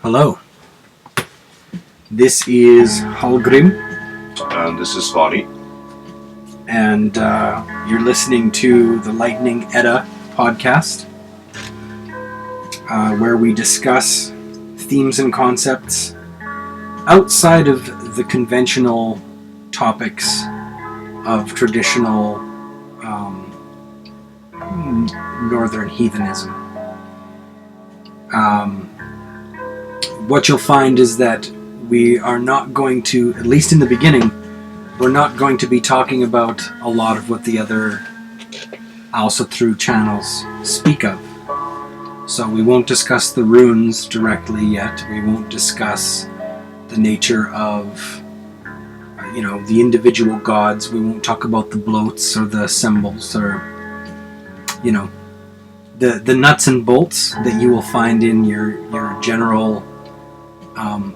Hello. This is Hallgrim. And this is Svani. And you're listening to the Lightning Edda podcast, where we discuss themes and concepts outside of the conventional topics of traditional northern heathenism. What you'll find is that we are not going to, at least in the beginning, we're not going to be talking about a lot of what the other also through channels speak of. So we won't discuss the runes directly yet. We won't discuss the nature of, the individual gods. We won't talk about the bloats or the symbols or, the nuts and bolts that you will find in your general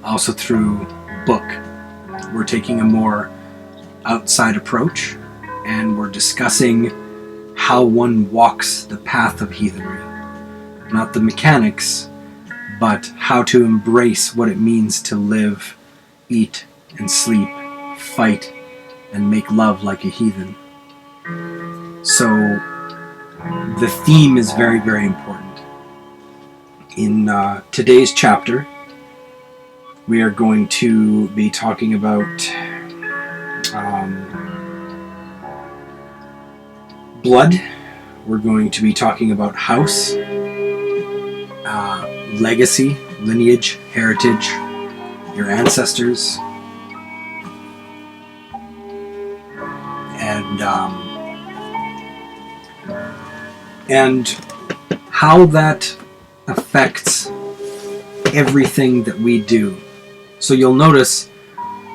also through book. We're taking a more outside approach, and we're discussing how one walks the path of heathenry. Not the mechanics, but how to embrace what it means to live, eat, and sleep, fight, and make love like a heathen. So the theme is very, very important. In today's chapter, we are going to be talking about blood. We're going to be talking about house, legacy, lineage, heritage, your ancestors, and how that affects everything that we do. So you'll notice,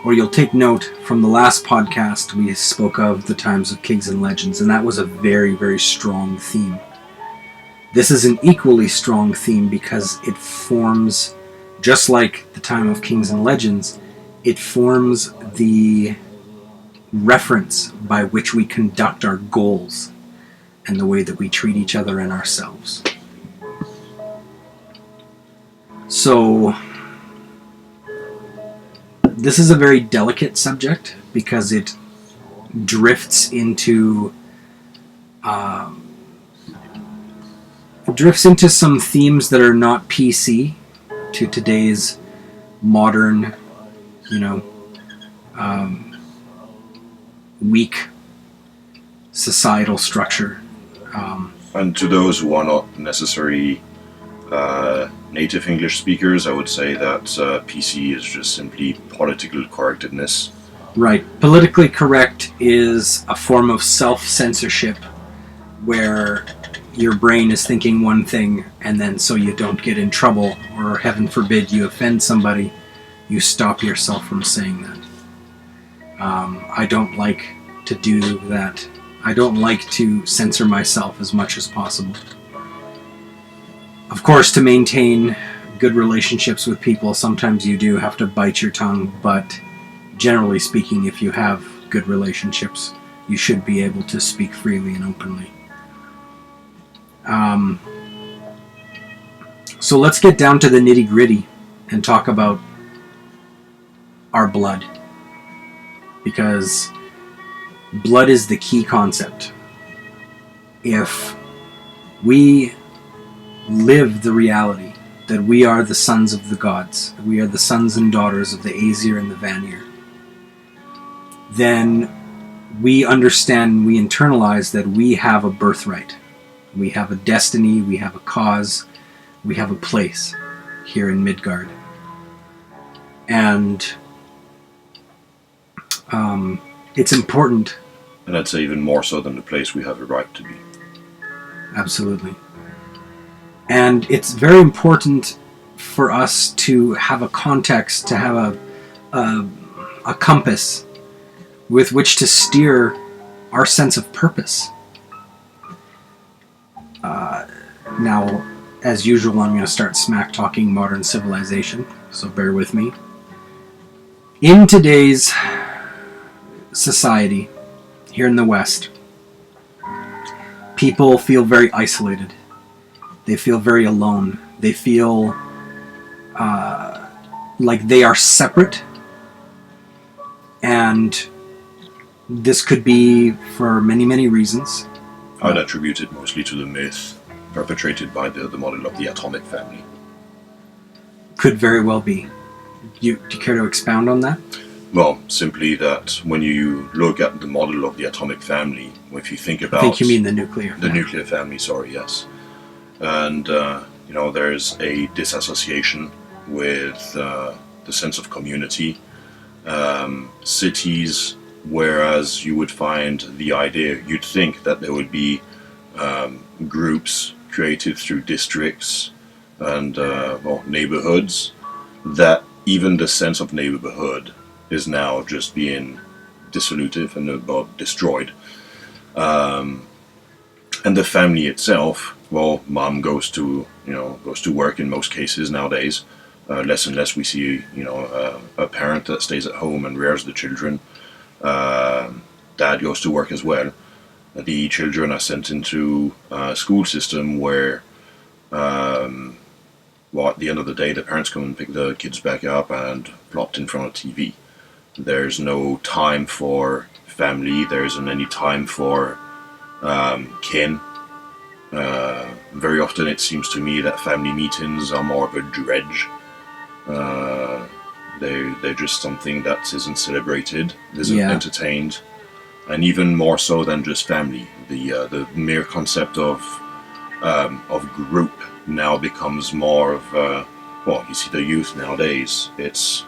or you'll take note from the last podcast, we spoke of the times of kings and legends, and that was a very, very strong theme. This is an equally strong theme because it forms, just like the time of kings and legends, it forms the reference by which we conduct our goals and the way that we treat each other and ourselves. So this is a very delicate subject because it drifts into some themes that are not PC to today's modern, weak societal structure. And to those who are not necessarily native English speakers, I would say that PC is just simply political correctness. Right. Politically correct is a form of self-censorship where your brain is thinking one thing, and then so you don't get in trouble, or heaven forbid you offend somebody, you stop yourself from saying that. I don't like to do that. I don't like to censor myself as much as possible. Of course, to maintain good relationships with people, sometimes you do have to bite your tongue, but generally speaking, if you have good relationships, you should be able to speak freely and openly. So let's get down to the nitty-gritty and talk about our blood, because blood is the key concept. If we live the reality that we are the sons of the gods, we are the sons and daughters of the Aesir and the Vanir, then we understand, we internalize that we have a birthright. We have a destiny, we have a cause, we have a place here in Midgard. And it's important. And I'd say even more so than the place we have a right to be. Absolutely. And it's very important for us to have a context, to have a compass with which to steer our sense of purpose. Now, as usual, I'm going to start smack talking modern civilization, so bear with me. In today's society, here in the West, people feel very isolated. They feel very alone. They feel like they are separate, and this could be for many, many reasons. I'd attribute it mostly to the myth perpetrated by the model of the atomic family. Could very well be. Do you care to expound on that? Well, simply that when you look at the model of the atomic family, if you think about... I think you mean the nuclear. The nuclear family, sorry, yes. And, there's a disassociation with the sense of community. Cities, whereas you would find the idea, you'd think that there would be groups created through districts and neighborhoods, that even the sense of neighborhood is now just being dissolutive and destroyed. And the family itself, well, mom goes to work in most cases nowadays. Less and less we see, a parent that stays at home and rears the children. Dad goes to work as well. The children are sent into a school system where, at the end of the day, the parents come and pick the kids back up and plopped in front of TV. There's no time for family. There isn't any time for kin. Very often it seems to me that family meetings are more of a dredge. They're just something that isn't celebrated, isn't entertained, and even more so than just family. The mere concept of group now becomes more of you see the youth nowadays. It's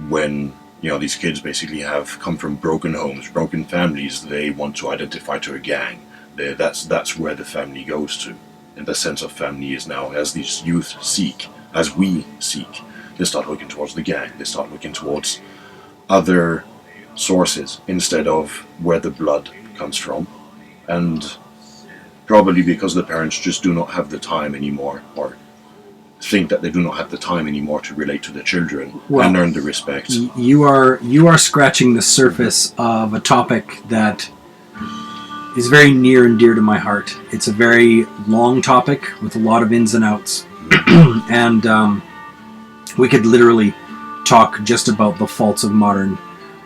when these kids basically have come from broken homes, broken families. They want to identify to a gang. That's where the family goes to, and the sense of family is now, as these youth seek, as we seek. They start looking towards the gang. They start looking towards other sources instead of where the blood comes from. And probably because the parents just do not have the time anymore, or think that they do not have the time anymore to relate to the children and earn the respect. You are scratching the surface of a topic that is very near and dear to my heart. It's a very long topic with a lot of ins and outs. And we could literally talk just about the faults of modern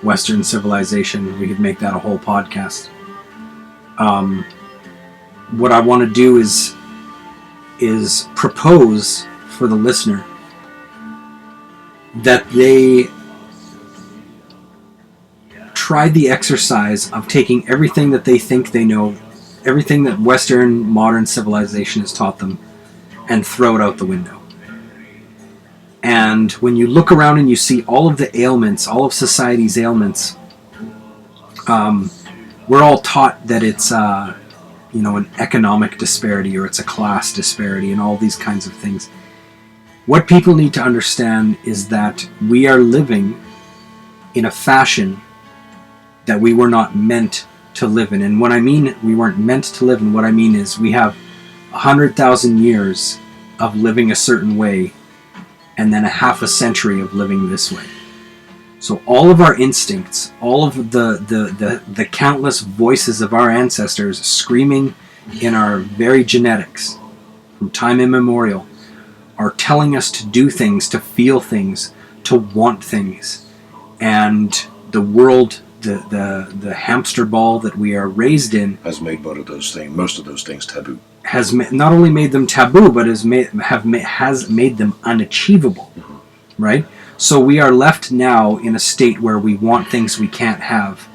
Western civilization. We could make that a whole podcast. What I want to do is propose for the listener that they try the exercise of taking everything that they think they know, everything that Western modern civilization has taught them, and throw it out the window. And when you look around and you see all of the ailments, all of society's ailments, we're all taught that it's an economic disparity, or it's a class disparity, and all these kinds of things. What people need to understand is that we are living in a fashion that we were not meant to live in. And when I mean we weren't meant to live in, what I mean is we have 100,000 years of living a certain way, and then a half a century of living this way. So all of our instincts, all of the countless voices of our ancestors screaming in our very genetics from time immemorial are telling us to do things, to feel things, to want things. And the world, the hamster ball that we are raised in has made most of those things taboo. Has not only made them taboo, but has made them unachievable, right? So we are left now in a state where we want things we can't have,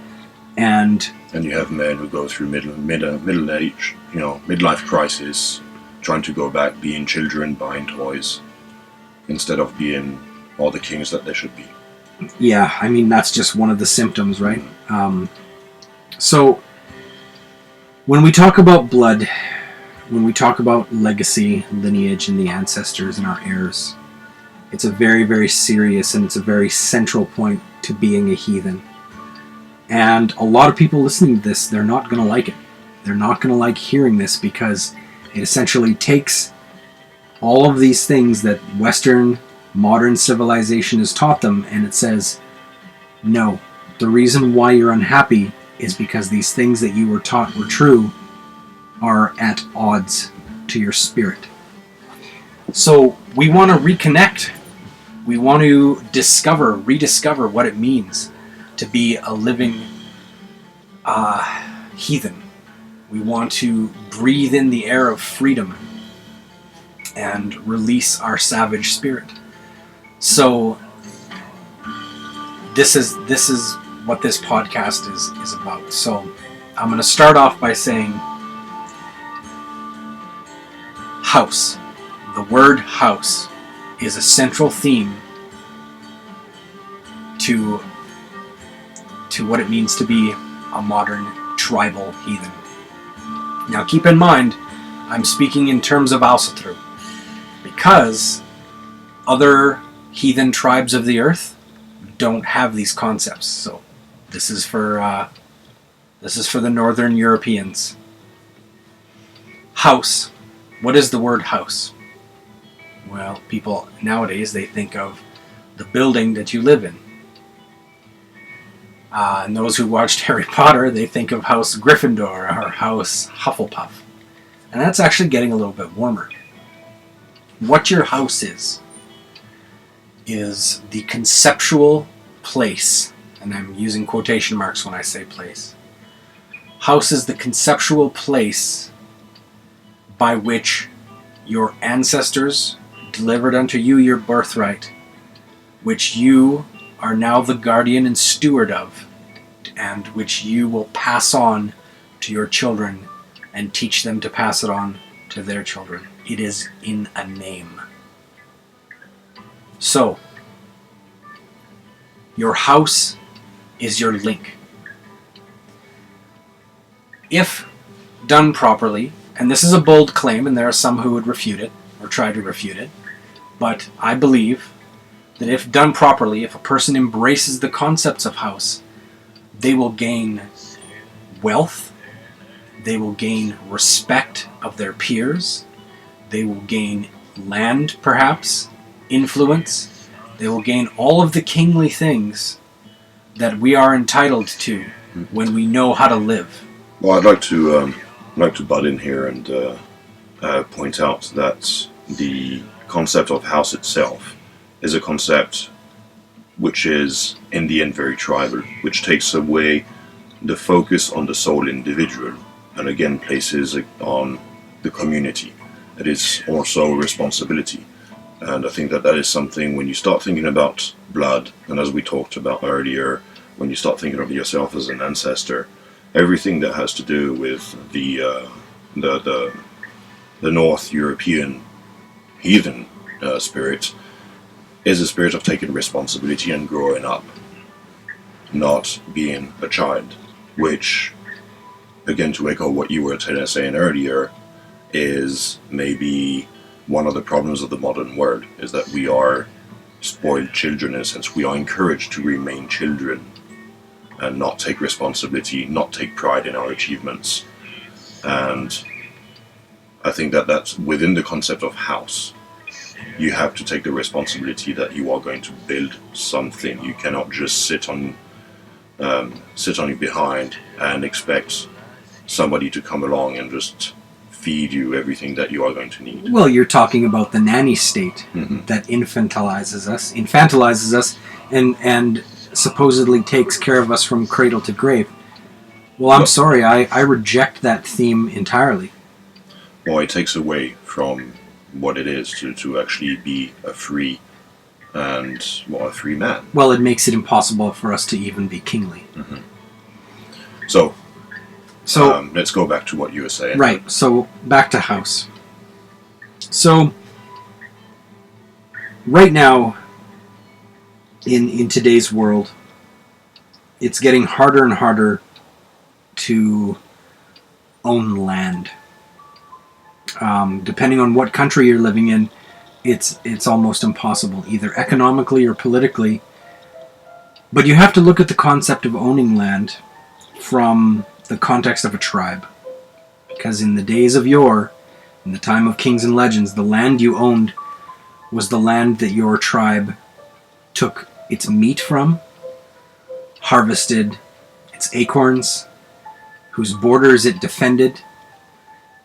and you have men who go through middle age, midlife crisis, trying to go back being children, buying toys, instead of being all the kings that they should be. Yeah, I mean that's just one of the symptoms, right? So when we talk about blood, when we talk about legacy, lineage, and the ancestors and our heirs, it's a very, very serious and it's a very central point to being a heathen. And a lot of people listening to this, they're not going to like it. They're not going to like hearing this because it essentially takes all of these things that Western modern civilization has taught them, and it says, no, the reason why you're unhappy is because these things that you were taught were true are at odds to your spirit. So we want to reconnect We want to rediscover what it means to be a living heathen. We want to breathe in the air of freedom and release our savage spirit. So this is what this podcast is about. So I'm going to start off by saying house. The word house is a central theme to what it means to be a modern tribal heathen. Now keep in mind, I'm speaking in terms of Alsatru, because other heathen tribes of the earth don't have these concepts. So this is for the Northern Europeans. House. What is the word house? Well, people nowadays, they think of the building that you live in. And those who watched Harry Potter, they think of House Gryffindor or House Hufflepuff. And that's actually getting a little bit warmer. What your house is the conceptual place, and I'm using quotation marks when I say place. House is the conceptual place by which your ancestors delivered unto you your birthright, which you are now the guardian and steward of, and which you will pass on to your children and teach them to pass it on to their children. It is in a name. So, your house is your link. If done properly, and this is a bold claim, and there are some who would refute it, or try to refute it, but I believe that if done properly, if a person embraces the concepts of house, they will gain wealth, they will gain respect of their peers, they will gain land, perhaps, influence, they will gain all of the kingly things that we are entitled to when we know how to live. Well, I'd like to butt in here and point out that the concept of house itself is a concept which is, in the end, very tribal, which takes away the focus on the sole individual and again places it on the community. It is also responsibility. And I think that is something, when you start thinking about blood, and as we talked about earlier, when you start thinking of yourself as an ancestor, everything that has to do with the North European heathen spirit is a spirit of taking responsibility and growing up, not being a child, which, again, to echo what you were saying earlier, is maybe one of the problems of the modern world, is that we are spoiled children in a sense. We are encouraged to remain children and not take responsibility, not take pride in our achievements. And I think that that's within the concept of house. You have to take the responsibility that you are going to build something. You cannot just sit on your behind and expect somebody to come along and just feed you everything that you are going to need. Well, you're talking about the nanny state that infantilizes us, and supposedly takes care of us from cradle to grave. Well, I'm sorry, I reject that theme entirely. Well, it takes away from what it is to actually be a free man. Well, it makes it impossible for us to even be kingly. So let's go back to what you were saying. Right, so back to house. So, right now, in today's world, it's getting harder and harder to own land. Depending on what country you're living in, it's almost impossible, either economically or politically. But you have to look at the concept of owning land from the context of a tribe. Because in the days of yore, in the time of kings and legends, the land you owned was the land that your tribe took its meat from, harvested its acorns, whose borders it defended,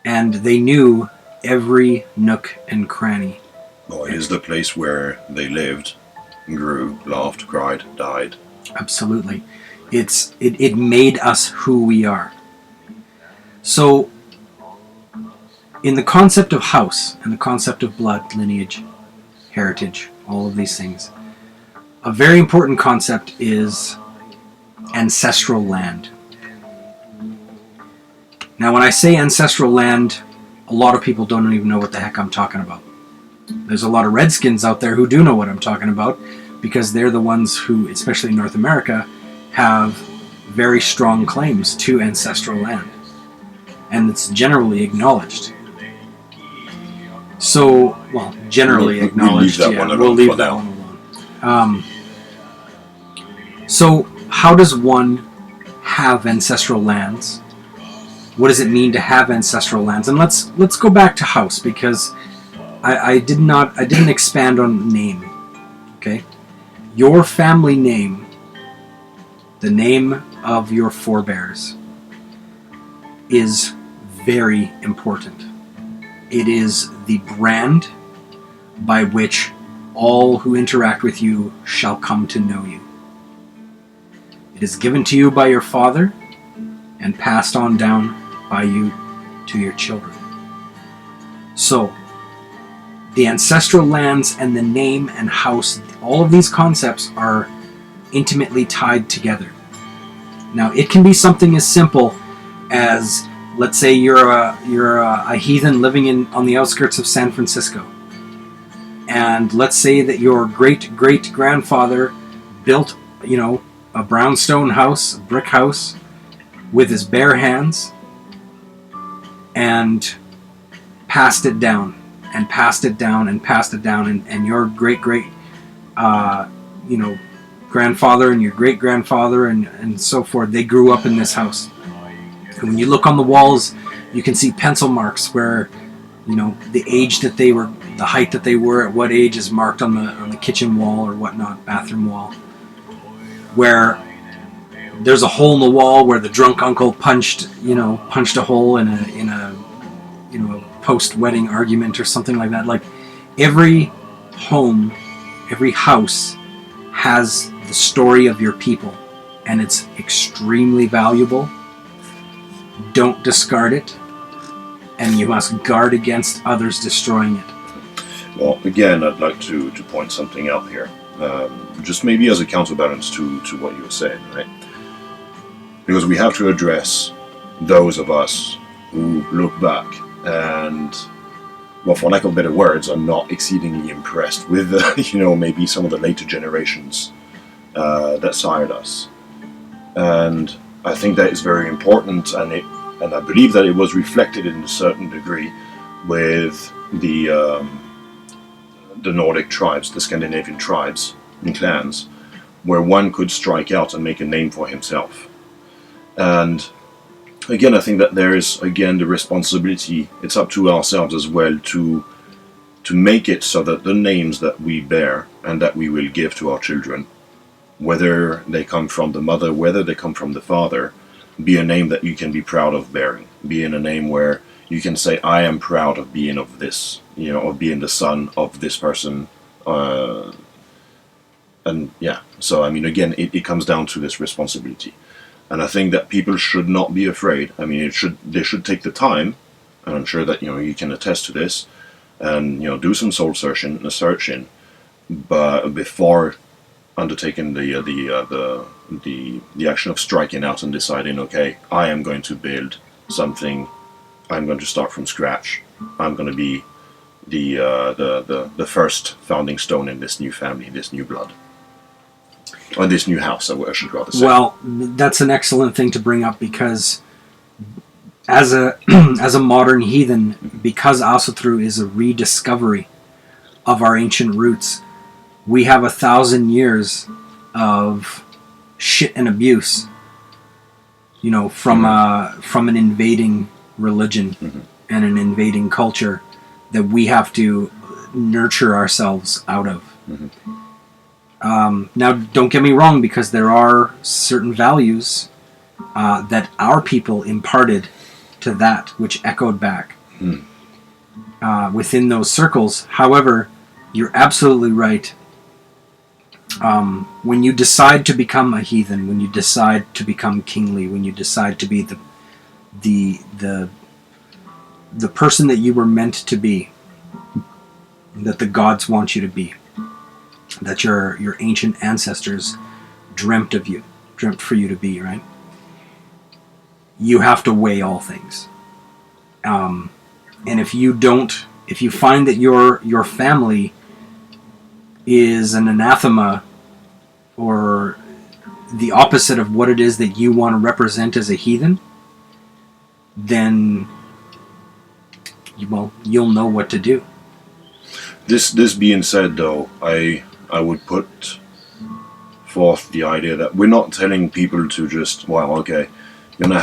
and they knew every nook and cranny. Well, it is the place where they lived, grew, laughed, cried, died. Absolutely. It made us who we are. So, in the concept of house and the concept of blood, lineage, heritage, all of these things, a very important concept is ancestral land. Now, when I say ancestral land, a lot of people don't even know what the heck I'm talking about. There's a lot of Redskins out there who do know what I'm talking about, because they're the ones who, especially in North America, have very strong claims to ancestral land. And it's generally acknowledged. So, well, generally acknowledged. We'll leave that one alone. So, how does one have ancestral lands? What does it mean to have ancestral lands? And let's go back to house, because I didn't expand on name. Okay, your family name, the name of your forebears, is very important. It is the brand by which all who interact with you shall come to know you. It is given to you by your father and passed on down by you to your children. So, the ancestral lands and the name and house, all of these concepts are intimately tied together. Now, it can be something as simple as, let's say you're a heathen living on the outskirts of San Francisco, and let's say that your great-great-grandfather built, a brownstone house, a brick house, with his bare hands, and passed it down, and passed it down, and passed it down, and your great-great, grandfather and your great-grandfather and so forth, they grew up in this house. And when you look on the walls, you can see pencil marks where, the age that they were, the height that they were, at what age is marked on the kitchen wall or whatnot, bathroom wall, where there's a hole in the wall where the drunk uncle punched a hole in a post-wedding argument or something like that. Like, every home, every house has the story of your people, and it's extremely valuable. Don't discard it, and you must guard against others destroying it. Well, again, I'd like to point something out here, just maybe as a counterbalance to what you were saying, right? Because we have to address those of us who look back and, well, for lack of better words, are not exceedingly impressed with, maybe some of the later generations that sired us. And I think that is very important, and I believe that it was reflected in a certain degree with the Nordic tribes, the Scandinavian tribes and clans, where one could strike out and make a name for himself. And again, I think that there is, again, the responsibility, it's up to ourselves as well to make it so that the names that we bear and that we will give to our children, whether they come from the mother, whether they come from the father, be a name that you can be proud of bearing, be in a name where you can say, I am proud of being of this, of being the son of this person. And yeah, so I mean, again, it comes down to this responsibility. And I think that people should not be afraid. I mean, they should take the time, and I'm sure that you can attest to this, and do some soul searching, but before undertaking the action of striking out and deciding, okay, I am going to build something. I'm going to start from scratch. I'm going to be the first founding stone in this new family, this new blood. Or this new house, I should rather say. Well, that's an excellent thing to bring up, because as a modern heathen, because Asatru is a rediscovery of our ancient roots, we have 1,000 years of shit and abuse, from an invading religion and an invading culture that we have to nurture ourselves out of. Now, don't get me wrong, because there are certain values that our people imparted to that, which echoed back within those circles. However, you're absolutely right. When you decide to become a heathen, when you decide to become kingly, when you decide to be the person that you were meant to be, that the gods want you to be, that your ancient ancestors dreamt for you to be, right? You have to weigh all things. And if you find that your family is an anathema or the opposite of what it is that you want to represent as a heathen, then you'll know what to do. This being said, though, I would put forth the idea that we're not telling people to just, well, okay, you're not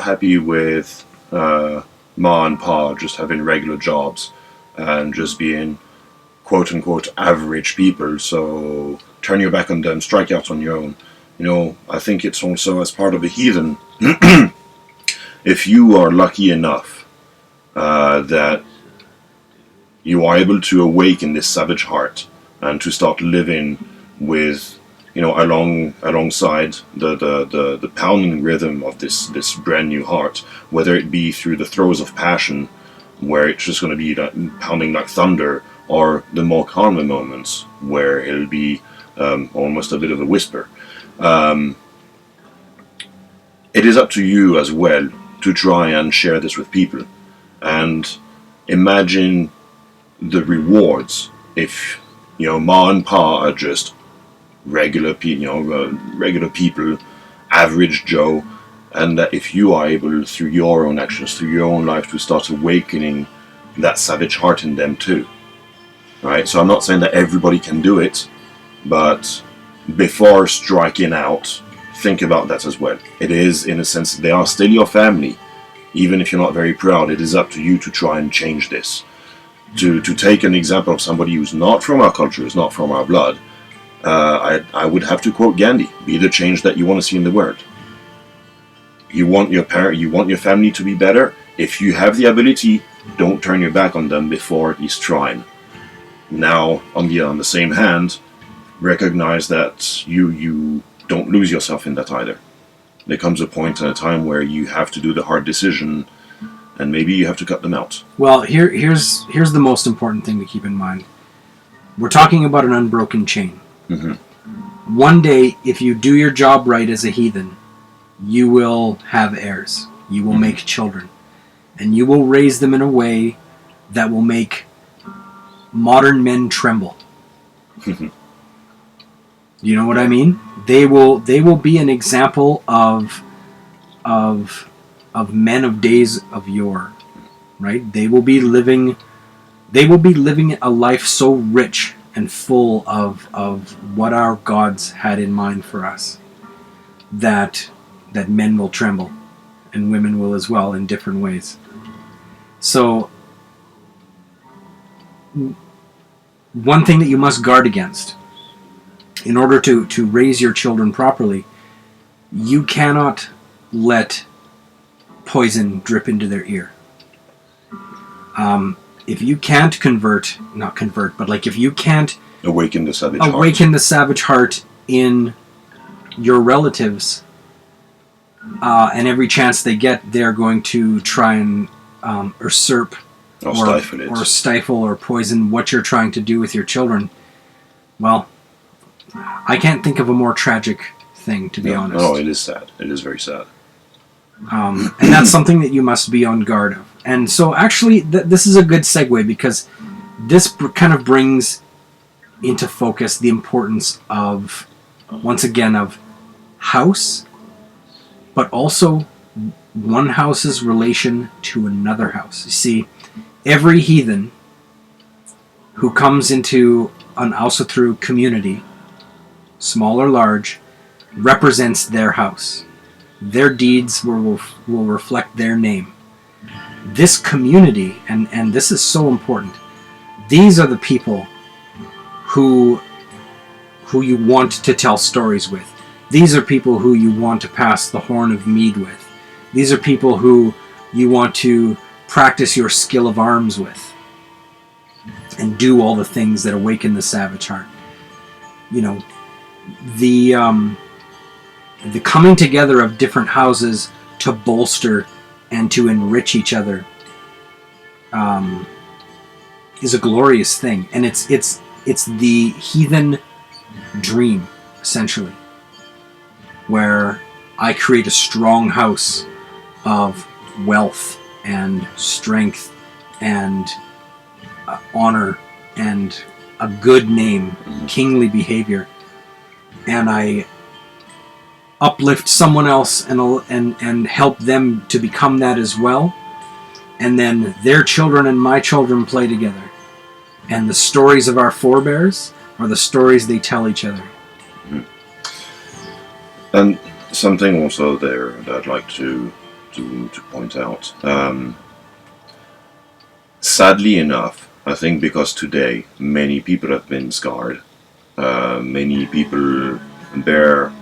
happy with Ma and Pa just having regular jobs and just being quote unquote average people, so turn your back on them, strike out on your own. I think it's also as part of a heathen, if you are lucky enough that you are able to awaken this savage heart and to start living with, alongside the pounding rhythm of this brand new heart, whether it be through the throes of passion, where it's just going to be pounding like thunder, or the more calmer moments where it'll be almost a bit of a whisper. It is up to you as well to try and share this with people, and imagine the rewards if Ma and Pa are just regular people, average Joe, and that if you are able, through your own actions, through your own life, to start awakening that savage heart in them too. Right? So I'm not saying that everybody can do it, but before striking out, think about that as well. It is, in a sense, they are still your family. Even if you're not very proud, it is up to you to try and change this. To take an example of somebody who's not from our culture, who's not from our blood, I would have to quote Gandhi: "Be the change that you want to see in the world." You want your family to be better. If you have the ability, don't turn your back on them before he's trying. Now, on the same hand, recognize that you don't lose yourself in that either. There comes a point and a time where you have to do the hard decision, and maybe you have to cut them out. Well, here's the most important thing to keep in mind. We're talking about an unbroken chain. Mm-hmm. One day, if you do your job right as a heathen, you will have heirs. You will make children. And you will raise them in a way that will make modern men tremble. You know what I mean? They will be an example of men of days of yore, right? They will be living a life so rich and full of what our gods had in mind for us, that men will tremble, and women will as well, in different ways. So one thing that you must guard against, in order to raise your children properly, you cannot let poison drip into their ear. If you can't if you can't awaken the savage heart in your relatives, and every chance they get, they're going to try and usurp or stifle or poison what you're trying to do with your children. Well, I can't think of a more tragic thing, to be honest. No, it is sad. It is very sad. And that's something that you must be on guard of. And so actually, this is a good segue, because this kind of brings into focus the importance of, once again, of house, but also one house's relation to another house. You see, every heathen who comes into an Ausatru community, small or large, represents their house. Their deeds will reflect their name. This community, and this is so important, these are the people who you want to tell stories with. These are people who you want to pass the horn of mead with. These are people who you want to practice your skill of arms with, and do all the things that awaken the savage heart. the coming together of different houses to bolster and to enrich each other is a glorious thing, and it's the heathen dream, essentially, where I create a strong house of wealth and strength and honor and a good name, kingly behavior, and I uplift someone else and help them to become that as well, and then their children and my children play together, and the stories of our forebears are the stories they tell each other. And something also there that I'd like to point out. Sadly enough, I think because today many people have been scarred, many people bear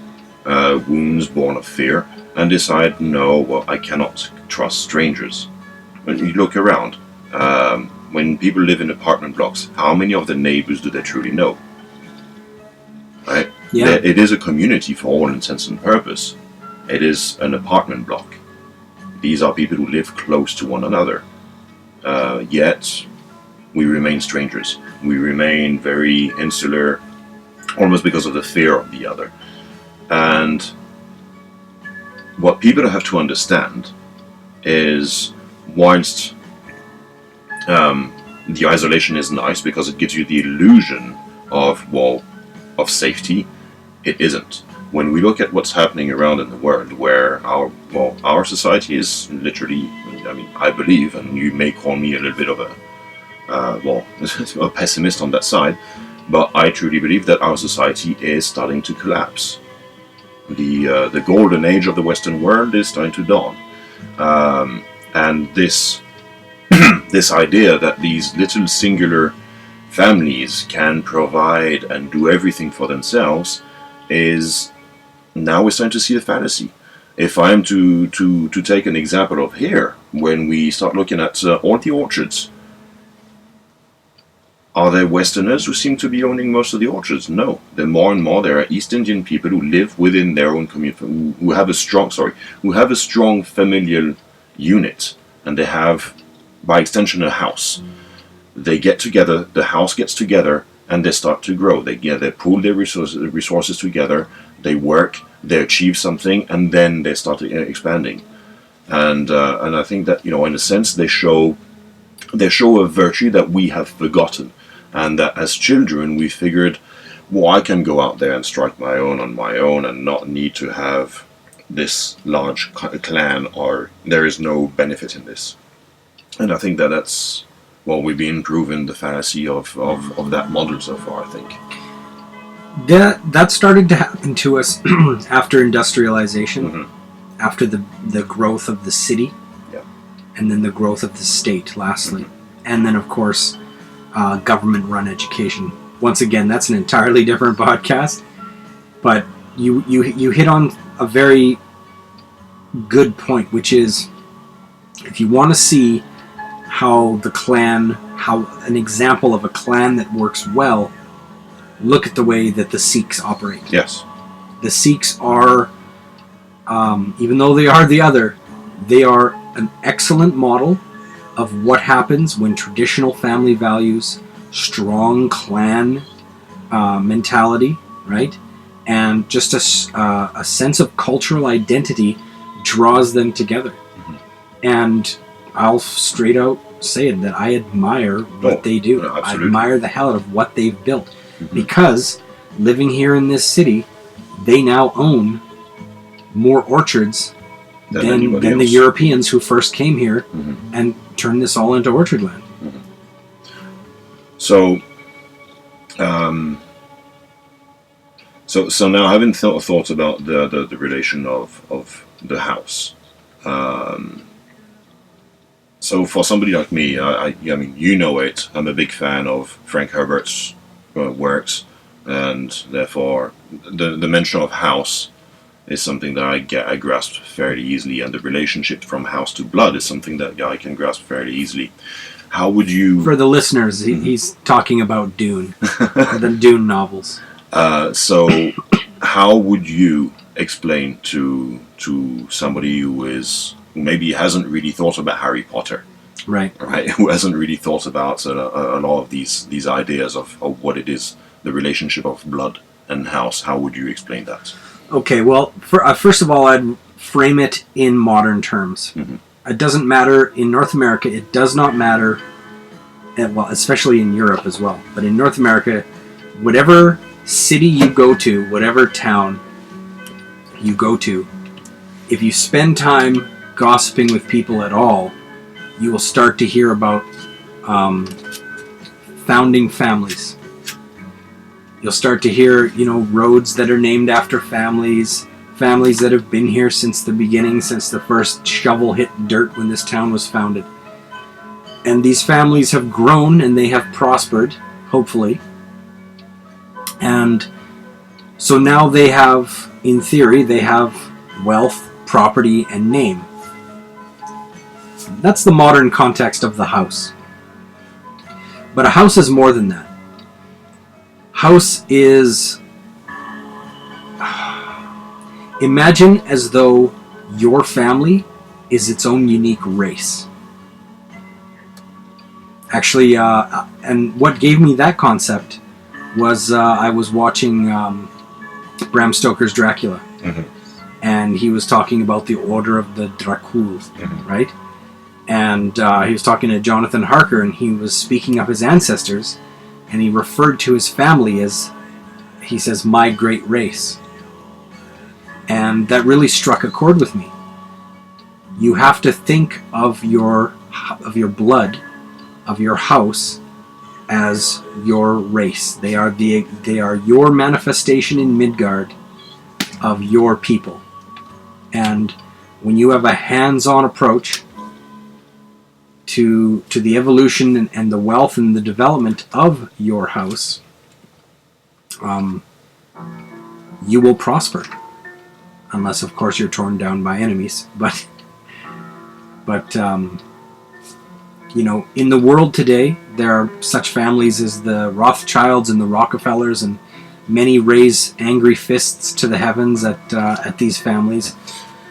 wounds born of fear and decide, no, well, I cannot trust strangers. When you look around, when people live in apartment blocks, how many of the neighbors do they truly know? Right? Yeah. It is a community for all intents and purpose. It is an apartment block. These are people who live close to one another. Yet, we remain strangers. We remain very insular, almost because of the fear of the other. And what people have to understand is, whilst the isolation is nice because it gives you the illusion of safety, it isn't. When we look at what's happening around in the world, where our society is literally, I believe, and you may call me a little bit of a pessimist on that side, but I truly believe that our society is starting to collapse. The golden age of the Western world is starting to dawn, and this this idea that these little singular families can provide and do everything for themselves is now we're starting to see a fallacy. If I'm to take an example of here, when we start looking at all the orchards, are there Westerners who seem to be owning most of the orchards? No. There more and more there are East Indian people who live within their own community, who have a strong familial unit, and they have, by extension, a house. They get together, the house gets together, and they start to grow. They pool their resources together, they work, they achieve something, and then they start expanding. And I think that, in a sense, they show a virtue that we have forgotten, and that as children we figured, well, I can go out there and strike my own on my own and not need to have this large clan, or there is no benefit in this. And I think that's, we've been proven the fallacy of that model so far, I think. That started to happen to us after industrialization, after the growth of the city, and then the growth of the state, lastly. And then, of course, government-run education. Once again, that's an entirely different podcast, but you hit on a very good point, which is, if you want to see how an example of a clan that works well, look at the way that the Sikhs operate. Yes. The Sikhs are, even though they are the other, they are an excellent model of what happens when traditional family values, strong clan mentality, right, and just a sense of cultural identity draws them together. And I'll straight out say it, that I admire what they do. No, I admire the hell out of what they've built. Because living here in this city, they now own more orchards than the Europeans who first came here and turned this all into orchard land. So now having thought about the relation of the house. So for somebody like me, I mean, you know it, I'm a big fan of Frank Herbert's works, and therefore the mention of house is something that I grasp fairly easily, and the relationship from house to blood is something that I can grasp fairly easily. How would you... For the listeners, he's talking about Dune, the Dune novels. So, how would you explain to somebody who maybe hasn't really thought about Harry Potter, Right. who hasn't really thought about a lot of these ideas of what it is, the relationship of blood and house? How would you explain that? Okay, well, first of all, I'd frame it in modern terms. Mm-hmm. It doesn't matter in North America. It does not matter, well, especially in Europe as well. But in North America, whatever city you go to, whatever town you go to, if you spend time gossiping with people at all, you will start to hear about founding families. You'll start to hear, roads that are named after families that have been here since the beginning, since the first shovel hit dirt when this town was founded. And these families have grown and they have prospered, hopefully. And so now they have, in theory, they have wealth, property, and name. That's the modern context of the house. But a house is more than that. House is... Imagine as though your family is its own unique race. Actually, and what gave me that concept was I was watching Bram Stoker's Dracula. Mm-hmm. And he was talking about the Order of the Dracul, Mm-hmm. right? And he was talking to Jonathan Harker, and he was speaking of his ancestors, and he referred to his family as, he says, my great race. And that really struck a chord with me. You have to think of your blood, of your house, as your race. They are your manifestation in Midgard of your people. And when you have a hands-on approach to the evolution and the wealth and the development of your house, you will prosper. Unless, of course, you're torn down by enemies. But in the world today, there are such families as the Rothschilds and the Rockefellers, and many raise angry fists to the heavens at these families.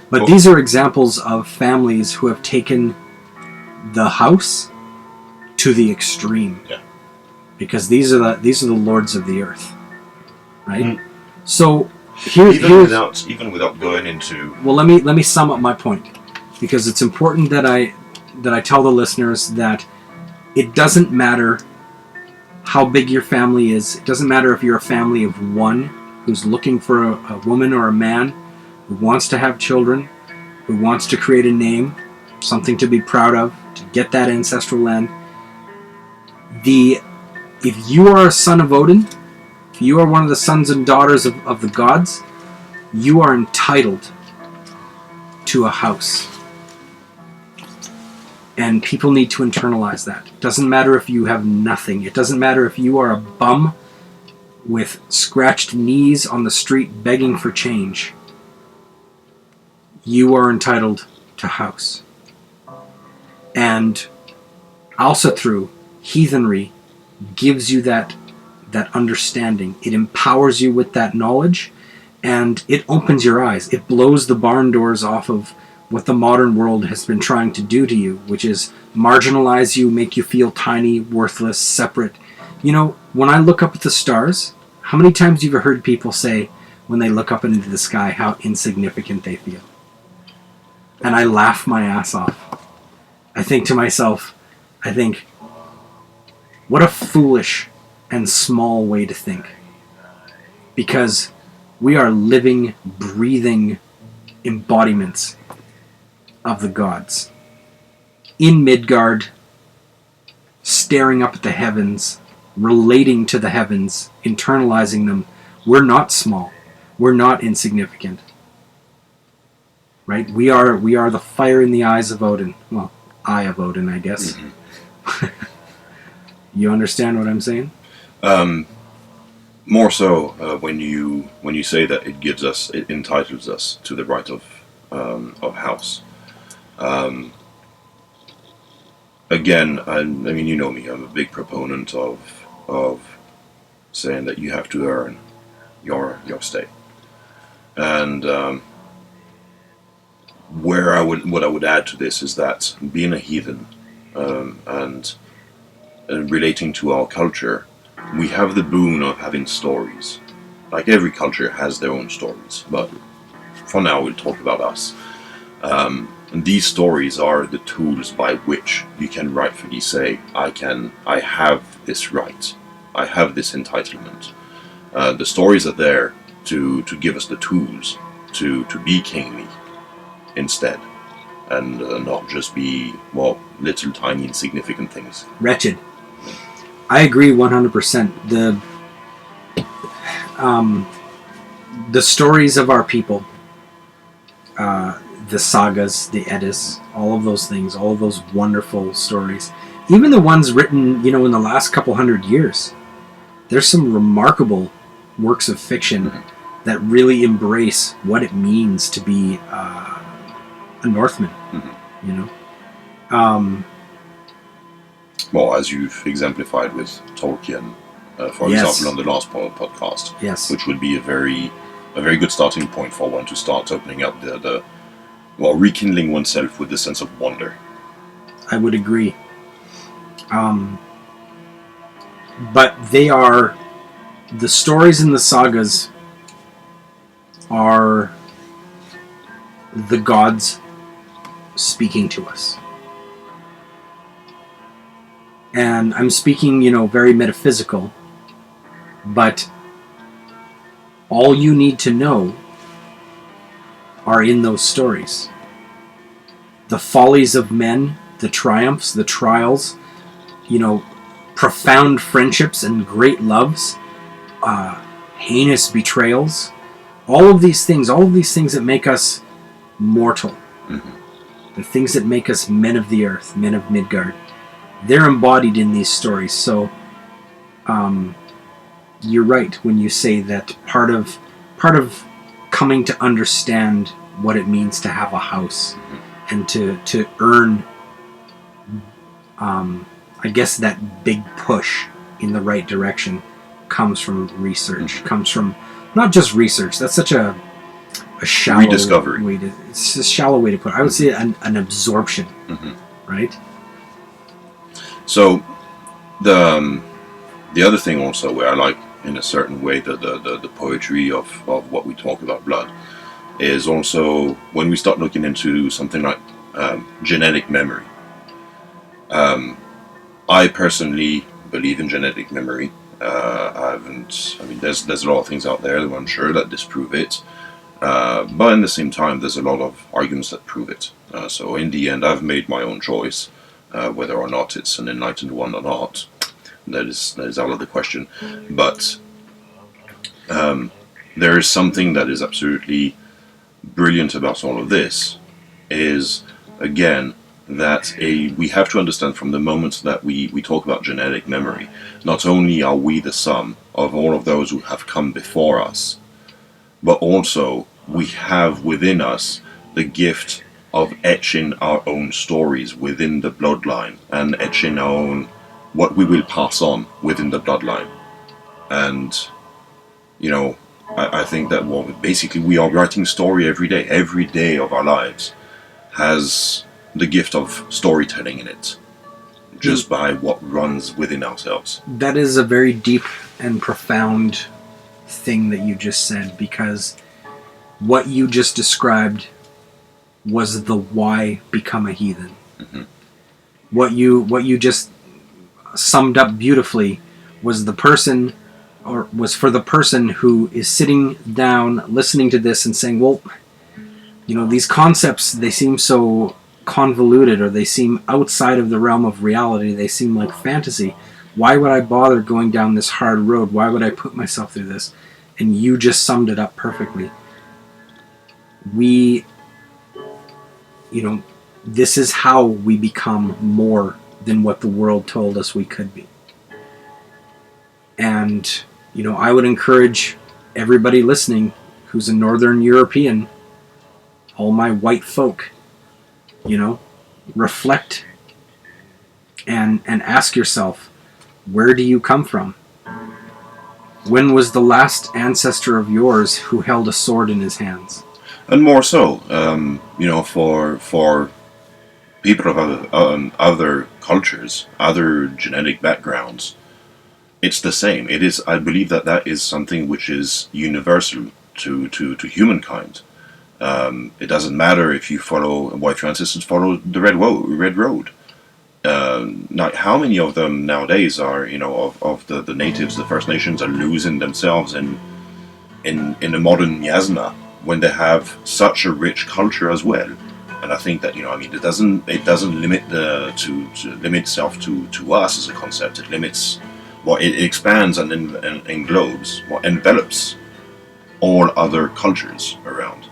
But these are examples of families who have taken the house to the extreme. Yeah. Because these are the lords of the earth, right? Mm. So even without going into... Well, let me sum up my point, because it's important that I tell the listeners that it doesn't matter how big your family is. It doesn't matter if you're a family of one who's looking for a woman or a man who wants to have children, who wants to create a name, something to be proud of, to get that ancestral land. If you are a son of Odin, if you are one of the sons and daughters of the gods, you are entitled to a house. And people need to internalize that. It doesn't matter if you have nothing. It doesn't matter if you are a bum with scratched knees on the street begging for change. You are entitled to house. And also through heathenry gives you that understanding. It empowers you with that knowledge, and it opens your eyes. It blows the barn doors off of what the modern world has been trying to do to you, which is marginalize you, make you feel tiny, worthless, separate. When I look up at the stars, how many times have you heard people say when they look up into the sky how insignificant they feel? And I laugh my ass off. I think to myself, what a foolish and small way to think. Because we are living, breathing embodiments of the gods. In Midgard, staring up at the heavens, relating to the heavens, internalizing them. We're not small. We're not insignificant. Right? We are the fire in the eyes of Odin. Well, eye of Odin, I guess. Mm-hmm. You understand what I'm saying? More so when you say that it entitles us to the right of house. Again, I mean, you know me. I'm a big proponent of saying that you have to earn your stay. And what I would add to this is that being a heathen and relating to our culture, we have the boon of having stories. Like every culture has their own stories, but for now we'll talk about us. And these stories are the tools by which you can rightfully say, I have this right, I have this entitlement. The stories are there to give us the tools to be kingly instead, and not just be, well, little tiny insignificant things. Wretched. I agree 100%. The stories of our people, the sagas, the Eddas, all of those things, all of those wonderful stories, even the ones written, in the last couple hundred years, there's some remarkable works of fiction that really embrace what it means to be a Northman. Well, as you've exemplified with Tolkien, for example, on the last podcast, yes, which would be a very good starting point for one to start opening up rekindling oneself with the sense of wonder. I would agree. But the stories in the sagas are the gods speaking to us. And I'm speaking, very metaphysical, but all you need to know are in those stories. The follies of men, the triumphs, the trials, profound friendships and great loves, heinous betrayals, all of these things that make us mortal, the things that make us men of the earth, men of Midgard, they're embodied in these stories. So you're right when you say that part of coming to understand what it means to have a house and to earn I guess that big push in the right direction comes from research, comes from not just research. That's such a shallow rediscovery. It's a shallow way to put it. I would say an absorption, right? So the other thing also where I like in a certain way the poetry of what we talk about blood is also when we start looking into something like genetic memory. I personally believe in genetic memory. There's a lot of things out there that I'm sure that disprove it. But at the same time, there's a lot of arguments that prove it. So in the end, I've made my own choice, whether or not it's an enlightened one or not. That is out of the question. But there is something that is absolutely brilliant about all of this, is, again, that we have to understand from the moment that we talk about genetic memory, not only are we the sum of all of those who have come before us, but also we have within us the gift of etching our own stories within the bloodline and etching our own, what we will pass on within the bloodline. And, I think that basically we are writing a story every day. Every day of our lives has the gift of storytelling in it, just by what runs within ourselves. That is a very deep and profound thing that you just said, because what you just described was the why become a heathen. What you just summed up beautifully was was for the person who is sitting down listening to this and saying, well, these concepts, they seem so convoluted, or they seem outside of the realm of reality, they seem like fantasy. Why would I bother going down this hard road? Why would I put myself through this? And you just summed it up perfectly. This is how we become more than what the world told us we could be. And I would encourage everybody listening who's a Northern European, all my white folk, reflect and ask yourself, where do you come from? When was the last ancestor of yours who held a sword in his hands? And more so, for people of other cultures, other genetic backgrounds, it's the same. It is. I believe that is something which is universal to humankind. It doesn't matter if your ancestors follow the red road. Not how many of them nowadays are, of the natives, the First Nations, are losing themselves in the modern miasma when they have such a rich culture as well. And I think that it doesn't limit limit itself to us as a concept. It limits, it expands and englobes, envelops all other cultures around.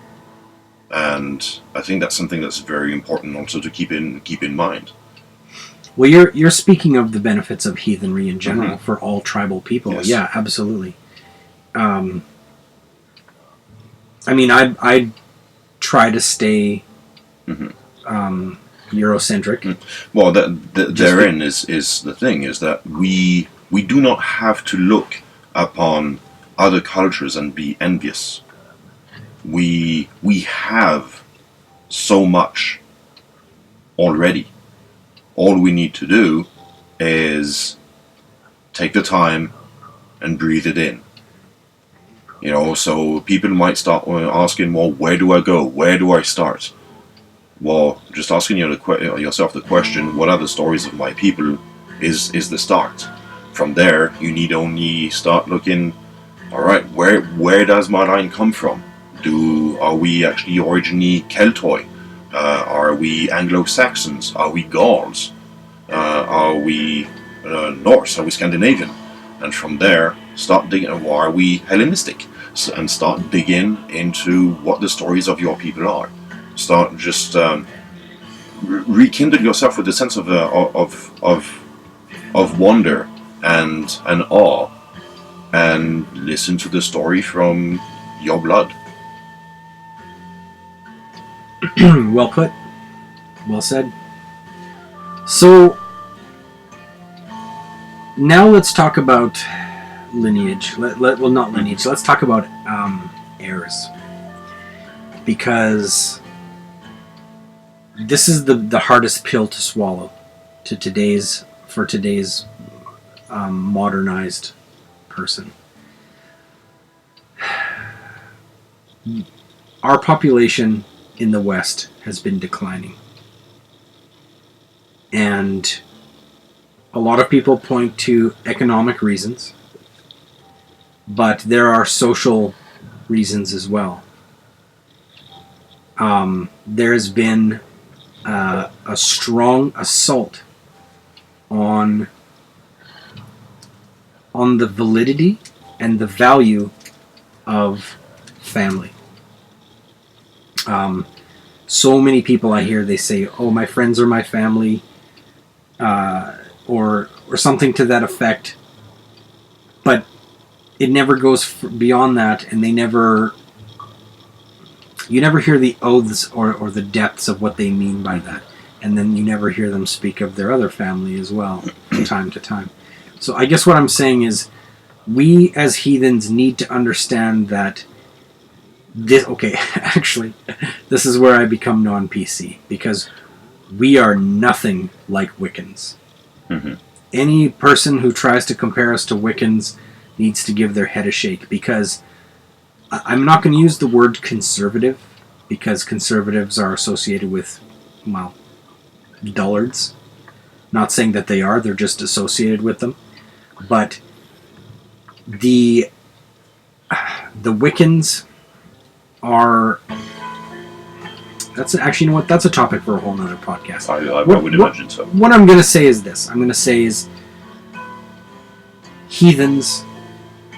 And I think that's something that's very important also to keep in mind. Well, you're speaking of the benefits of heathenry in general for all tribal people. Yes. Yeah, absolutely. I try to stay Eurocentric. Well, therein is the thing, is that we do not have to look upon other cultures and be envious. We have so much already. All we need to do is take the time and breathe it in. So people might start asking, well, where do I go? Where do I start? Well, just asking yourself the question, what are the stories of my people, is the start. From there, you need only start looking, all right, where does my line come from? Are we actually originally Keltoi? Are we Anglo-Saxons? Are we Gauls? Are we Norse? Are we Scandinavian? And from there, start digging. Or are we Hellenistic? And start digging into what the stories of your people are. Start just rekindle yourself with a sense of wonder and awe, and listen to the story from your blood. Well put. Well said. So, now let's talk about lineage. Well, not lineage. Let's talk about heirs. Because this is the hardest pill to swallow for today's modernized person. Our population in the West has been declining. And a lot of people point to economic reasons, but there are social reasons as well. There's been a strong assault on the validity and the value of family. So many people I hear, they say, oh, my friends are my family, or something to that effect, but it never goes beyond that, and you never hear the oaths or the depths of what they mean by that, and then you never hear them speak of their other family as well from time to time. So I guess what I'm saying is, we as heathens need to understand that this is where I become non-PC, because we are nothing like Wiccans. Mm-hmm. Any person who tries to compare us to Wiccans needs to give their head a shake, because I'm not going to use the word conservative, because conservatives are associated with, well, dullards. Not saying that they're just associated with them. But the Wiccans are... That's actually, you know what? That's a topic for a whole nother podcast. I would imagine so. What I'm going to say is this. I'm going to say is, heathens,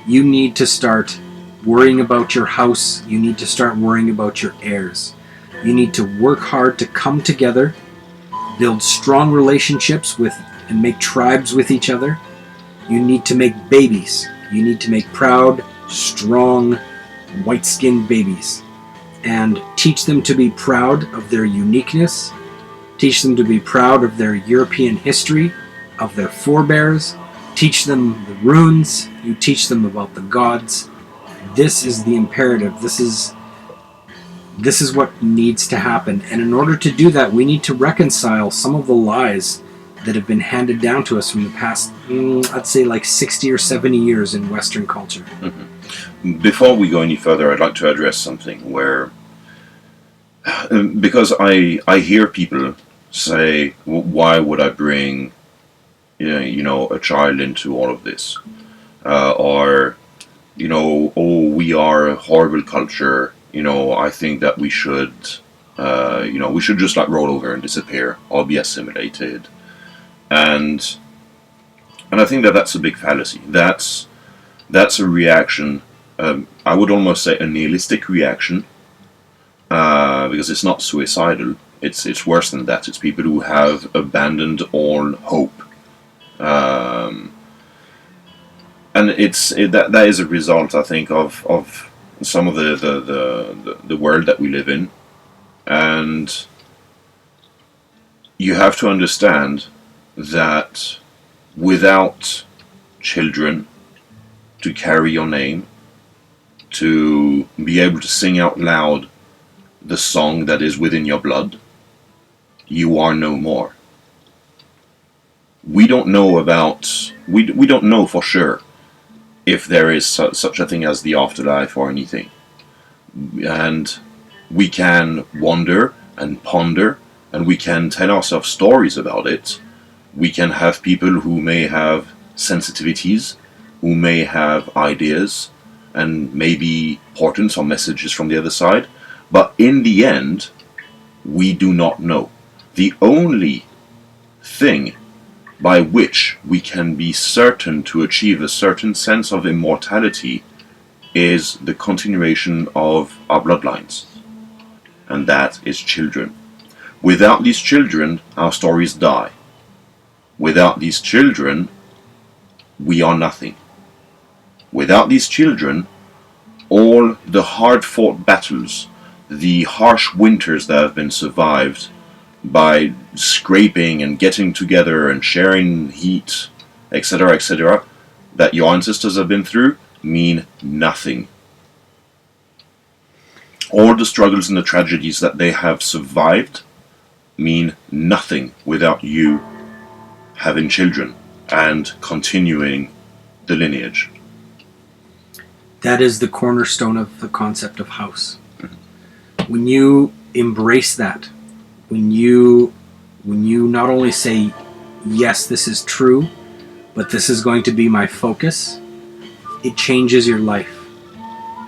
you need to start worrying about your house. You need to start worrying about your heirs. You need to work hard to come together, build strong relationships and make tribes with each other. You need to make babies. You need to make proud, strong, white-skinned babies. And teach them to be proud of their uniqueness. Teach them to be proud of their European history, of their forebears, teach them the runes, you teach them about the gods. This is the imperative. This is what needs to happen. And in order to do that, we need to reconcile some of the lies that have been handed down to us from the past, I'd say like 60 or 70 years in Western culture. Mm-hmm. Before we go any further, I'd like to address something where, because I hear people say, well, why would I bring a child into all of this? Or, oh, we are a horrible culture. I think that we should, we should just like roll over and disappear or be assimilated. And I think that that's a big fallacy. That's a reaction. I would almost say a nihilistic reaction, because it's not suicidal. It's worse than that. It's people who have abandoned all hope. And that is a result, I think, of some of the world that we live in. And you have to understand that without children to carry your name, to be able to sing out loud the song that is within your blood, you are no more. We don't know we don't know for sure if there is such a thing as the afterlife or anything. And we can wonder and ponder, and we can tell ourselves stories about it. We can have people who may have sensitivities, who may have ideas, and maybe portents or messages from the other side. But in the end, we do not know. The only thing by which we can be certain to achieve a certain sense of immortality is the continuation of our bloodlines. And that is children. Without these children, our stories die. Without these children, we are nothing. Without these children, all the hard-fought battles, the harsh winters that have been survived by scraping and getting together and sharing heat, etc., that your ancestors have been through, mean nothing. All the struggles and the tragedies that they have survived mean nothing without you having children and continuing the lineage. That is the cornerstone of the concept of house. When you embrace that, when you not only say, yes, this is true, but this is going to be my focus, it changes your life.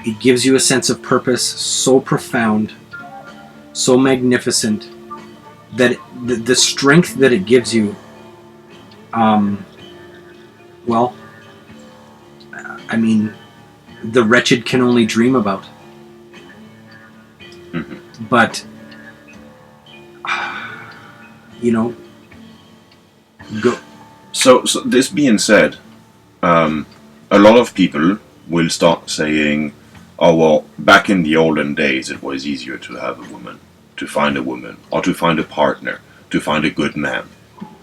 It gives you a sense of purpose so profound, so magnificent, that the strength that it gives you, the wretched can only dream about. Mm-hmm. But, go. So this being said, a lot of people will start saying, oh, well, back in the olden days, it was easier to have a woman, to find a woman, or to find a partner, to find a good man.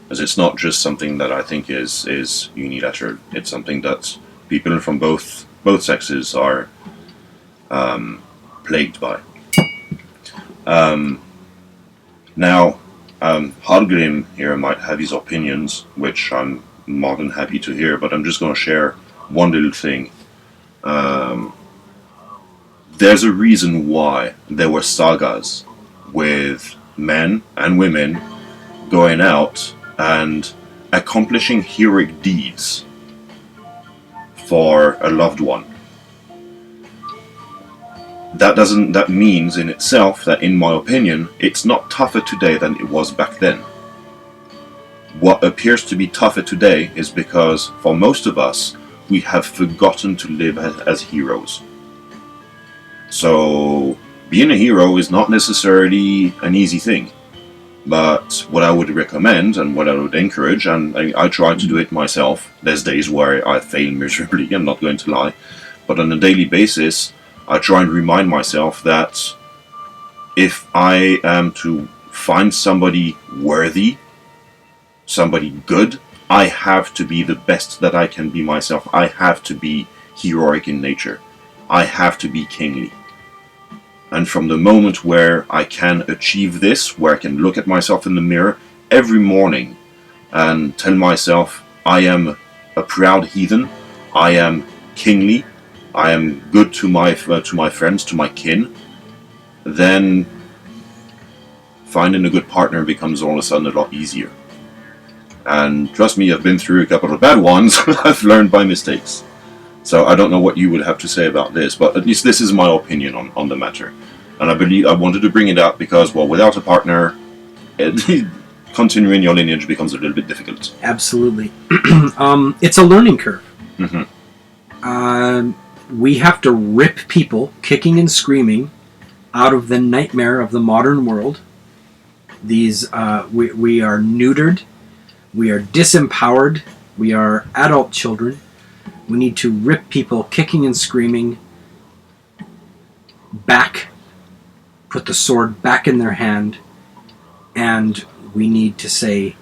Because it's not just something that I think is unilateral. It's something that people from both sexes are plagued by. Now, Hallgrim here might have his opinions, which I'm more than happy to hear, but I'm just going to share one little thing. There's a reason why there were sagas with men and women going out and accomplishing heroic deeds for a loved one. That means in itself that, in my opinion, it's not tougher today than it was back then. What appears to be tougher today is because, for most of us, we have forgotten to live as heroes. So, being a hero is not necessarily an easy thing. But what I would recommend and what I would encourage, and I try to do it myself, there's days where I fail miserably, I'm not going to lie, but on a daily basis, I try and remind myself that if I am to find somebody worthy, somebody good, I have to be the best that I can be myself. I have to be heroic in nature. I have to be kingly. And from the moment where I can achieve this, where I can look at myself in the mirror every morning and tell myself, I am a proud heathen, I am kingly, I am good to my friends, to my kin, then finding a good partner becomes all of a sudden a lot easier. And trust me, I've been through a couple of bad ones. I've learned by mistakes. So I don't know what you would have to say about this, but at least this is my opinion on the matter. And I wanted to bring it up because, well, without a partner, continuing your lineage becomes a little bit difficult. Absolutely. It's a learning curve. Mm-hmm. We have to rip people kicking and screaming out of the nightmare of the modern world. These we are neutered, we are disempowered, we are adult children. We need to rip people kicking and screaming back, put the sword back in their hand, and we need to say,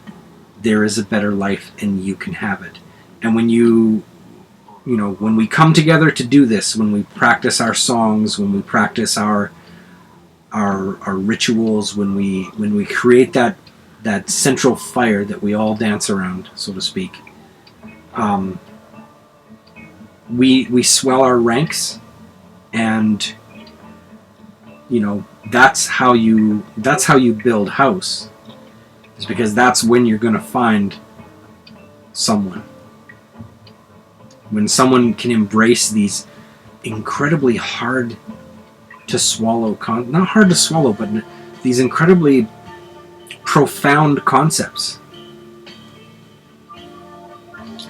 there is a better life and you can have it. And when when we come together to do this, when we practice our songs, when we practice our rituals, when we create that central fire that we all dance around, so to speak, we swell our ranks, and that's how you build house, is because that's when you're going to find someone. When someone can embrace these incredibly hard to swallow, not hard to swallow, but these incredibly profound concepts.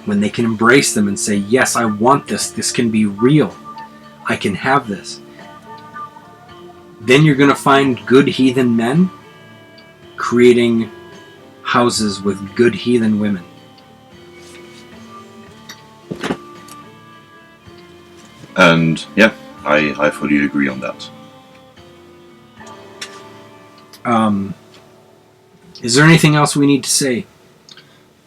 When they can embrace them and say, yes, I want this can be real, I can have this. Then you're going to find good heathen men creating houses with good heathen women. And yeah, I fully agree on that. Is there anything else we need to say?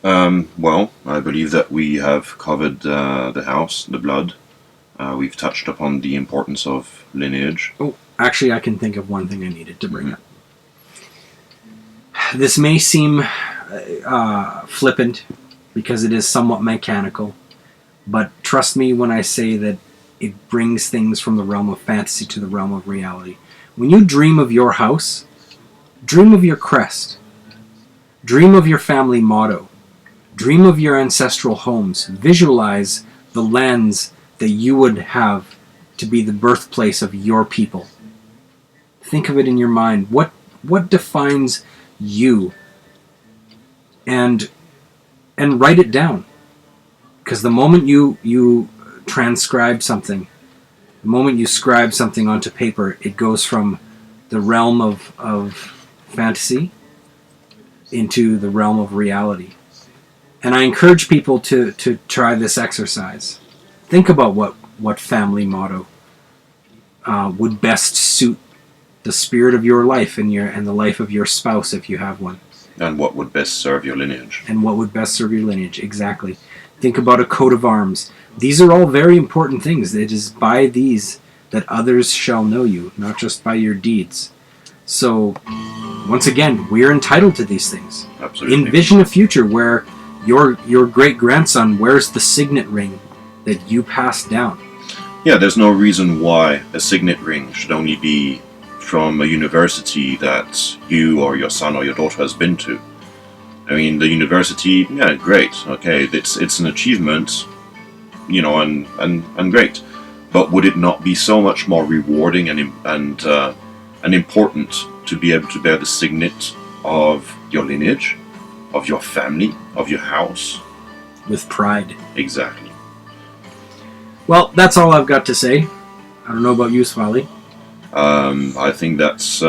Well, I believe that we have covered the house, the blood. We've touched upon the importance of lineage. Oh, actually, I can think of one thing I needed to bring up. This may seem flippant because it is somewhat mechanical, but trust me when I say that it brings things from the realm of fantasy to the realm of reality. When you dream of your house, dream of your crest. Dream of your family motto. Dream of your ancestral homes. Visualize the lands that you would have to be the birthplace of your people. Think of it in your mind. What defines you? And write it down. Because the moment you transcribe something, the moment you scribe something onto paper, it goes from the realm of fantasy into the realm of reality. And I encourage people to try this exercise. Think about what family motto would best suit the spirit of your life and the life of your spouse if you have one. And what would best serve your lineage. And what would best serve your lineage, exactly. Think about a coat of arms. These are all very important things. It is by these that others shall know you, not just by your deeds. So, once again, we are entitled to these things. Absolutely. Envision a future where your great-grandson wears the signet ring that you passed down. Yeah, there's no reason why a signet ring should only be from a university that you or your son or your daughter has been to. I mean, the university, yeah, great, okay, it's an achievement, and great. But would it not be so much more rewarding and important to be able to bear the signet of your lineage, of your family, of your house? With pride. Exactly. Well, that's all I've got to say. I don't know about you, Swally. I think that's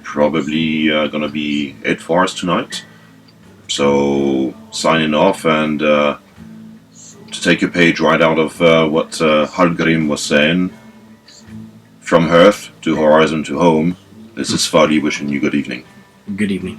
probably going to be it for us tonight. So, signing off, and to take a page right out of what Hallgrim was saying, from hearth to horizon to home, this is Svali wishing you good evening. Good evening.